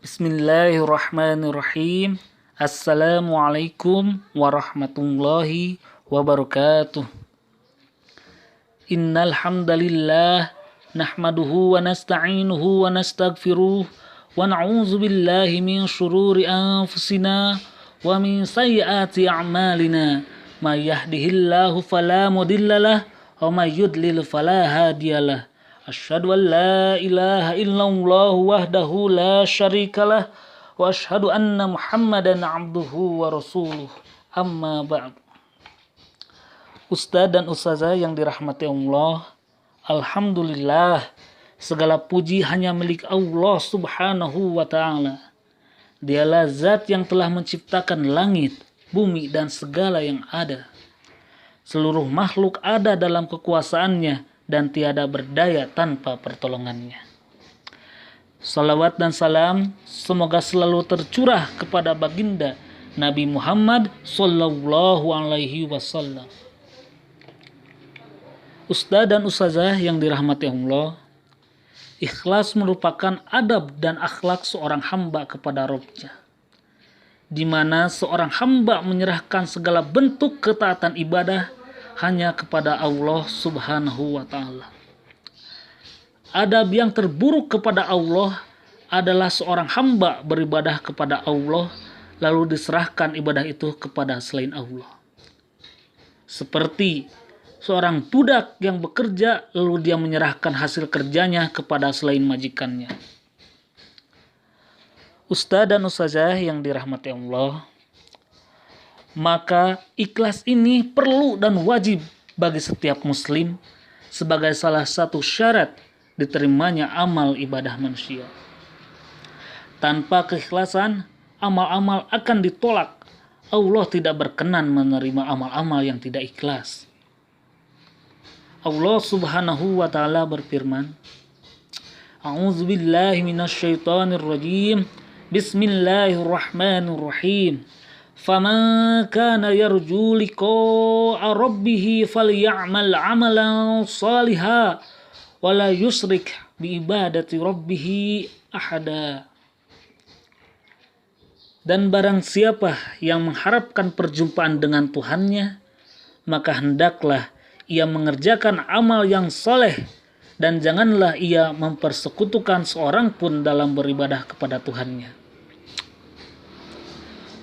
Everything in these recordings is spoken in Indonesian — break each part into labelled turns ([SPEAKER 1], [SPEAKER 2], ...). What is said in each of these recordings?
[SPEAKER 1] Bismillahirrahmanirrahim. Assalamualaikum warahmatullahi wabarakatuh. Innal hamdalillah nahmaduhu wa nasta'inuhu wa nastaghfiruh wa na'udzu billahi min shururi anfusina wa min sayyiati a'malina. May yahdihillahu fala mudhillalah wa may yudlil fala hadiyalah. Asyhadu an la ilaha illallah wahdahu la syarikalah wa asyhadu anna Muhammadan abduhu wa rasuluh. Amma ba'd. Ustaz dan ustazah yang dirahmati Allah, alhamdulillah, segala puji hanya milik Allah Subhanahu wa taala. Dialah zat yang telah menciptakan langit, bumi dan segala yang ada. Seluruh makhluk ada dalam kekuasaannya dan tiada berdaya tanpa pertolongannya. Salawat dan salam semoga selalu tercurah kepada baginda Nabi Muhammad sallallahu alaihi wasallam. Ustaz dan ustazah yang dirahmati Allah, ikhlas merupakan adab dan akhlak seorang hamba kepada Rabb-Nya, di mana seorang hamba menyerahkan segala bentuk ketaatan ibadah hanya kepada Allah Subhanahu wa taala. Adab yang terburuk kepada Allah adalah seorang hamba beribadah kepada Allah lalu diserahkan ibadah itu kepada selain Allah. Seperti seorang budak yang bekerja lalu dia menyerahkan hasil kerjanya kepada selain majikannya. Ustaz dan ustazah yang dirahmati Allah, maka ikhlas ini perlu dan wajib bagi setiap muslim sebagai salah satu syarat diterimanya amal ibadah manusia. Tanpa keikhlasan, amal-amal akan ditolak. Allah tidak berkenan menerima amal-amal yang tidak ikhlas. Allah Subhanahu wa taala berfirman, A'udzubillahi minasyaitonirrajim. Bismillahirrahmanirrahim. Faman kana yarju liqa'a rabbih falyamal 'amalan shalihan wa la yusyrik bi ibadati rabbih ahada. Dan barang siapa yang mengharapkan perjumpaan dengan Tuhannya, maka hendaklah ia mengerjakan amal yang saleh dan janganlah ia mempersekutukan seorang pun dalam beribadah kepada Tuhannya.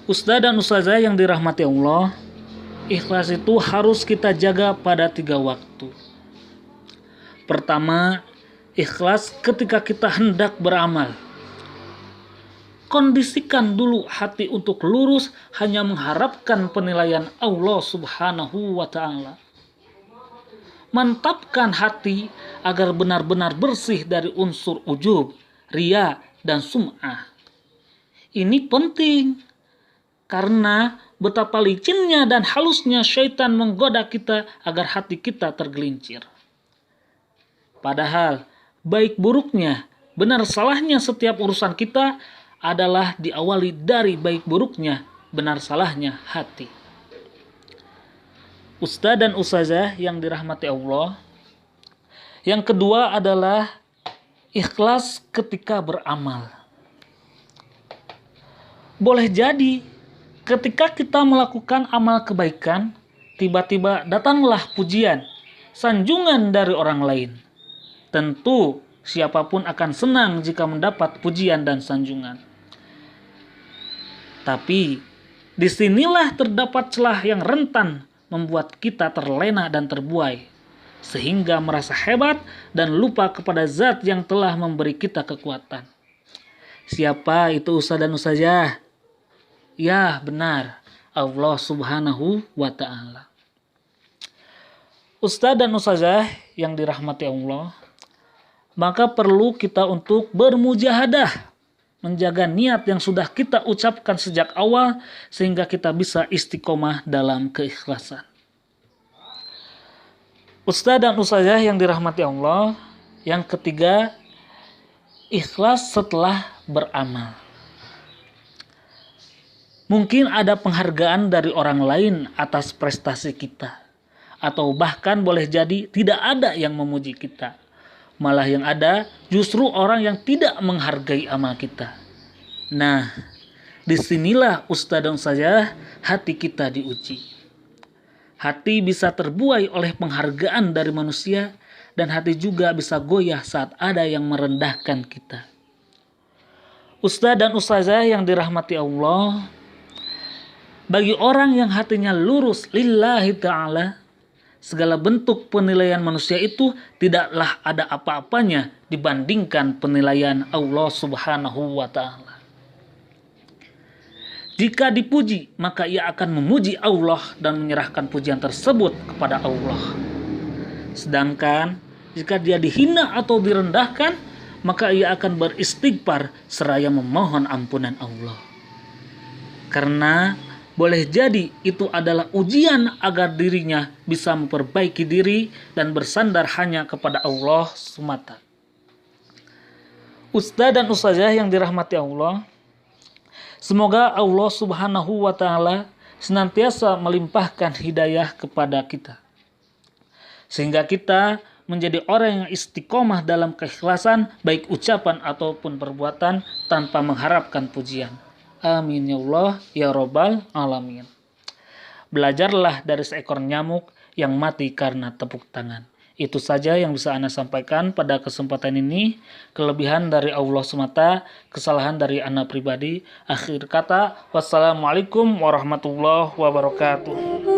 [SPEAKER 1] Ustaz dan ustazah yang dirahmati Allah, ikhlas itu harus kita jaga pada 3 waktu. Pertama, ikhlas ketika kita hendak beramal. Kondisikan dulu hati untuk lurus hanya mengharapkan penilaian Allah Subhanahu wa taala. Mantapkan hati agar benar-benar bersih dari unsur ujub, riya, dan sum'ah. Ini penting karena betapa licinnya dan halusnya syaitan menggoda kita agar hati kita tergelincir. Padahal baik buruknya, benar salahnya setiap urusan kita adalah diawali dari baik buruknya, benar salahnya hati. Ustaz dan ustazah yang dirahmati Allah, yang kedua adalah ikhlas ketika beramal. Boleh jadi ketika kita melakukan amal kebaikan, tiba-tiba datanglah pujian, sanjungan dari orang lain. Tentu siapapun akan senang jika mendapat pujian dan sanjungan. Tapi disinilah terdapat celah yang rentan membuat kita terlena dan terbuai, sehingga merasa hebat dan lupa kepada zat yang telah memberi kita kekuatan. Siapa itu ustaz dan ustazah? Ya benar, Allah Subhanahu wa ta'ala. Ustaz dan ustazah yang dirahmati Allah, maka perlu kita untuk bermujahadah menjaga niat yang sudah kita ucapkan sejak awal sehingga kita bisa istiqomah dalam keikhlasan. Ustadz dan ustazah yang dirahmati Allah, yang ketiga, ikhlas setelah beramal. Mungkin ada penghargaan dari orang lain atas prestasi kita, atau bahkan boleh jadi tidak ada yang memuji kita. Malah yang ada justru orang yang tidak menghargai amal kita. Nah, disinilah ustadz dan ustazah hati kita diuji. Hati bisa terbuai oleh penghargaan dari manusia, dan hati juga bisa goyah saat ada yang merendahkan kita. Ustadz dan ustazah yang dirahmati Allah, bagi orang yang hatinya lurus lillahi ta'ala, segala bentuk penilaian manusia itu tidaklah ada apa-apanya dibandingkan penilaian Allah Subhanahu wa ta'ala. Jika dipuji, maka ia akan memuji Allah dan menyerahkan pujian tersebut kepada Allah. Sedangkan jika dia dihina atau direndahkan, maka ia akan beristighfar seraya memohon ampunan Allah. Karena boleh jadi itu adalah ujian agar dirinya bisa memperbaiki diri dan bersandar hanya kepada Allah semata. Ustadz dan ustazah yang dirahmati Allah, semoga Allah Subhanahu wa ta'ala senantiasa melimpahkan hidayah kepada kita, sehingga kita menjadi orang yang istiqomah dalam keikhlasan, baik ucapan ataupun perbuatan, tanpa mengharapkan pujian. Amin ya Allah ya Rabbal Alamin. Belajarlah dari seekor nyamuk yang mati karena tepuk tangan. Itu saja yang bisa Ana sampaikan pada kesempatan ini. Kelebihan dari Allah semata, kesalahan dari Ana pribadi. Akhir kata, wassalamualaikum warahmatullahi wabarakatuh.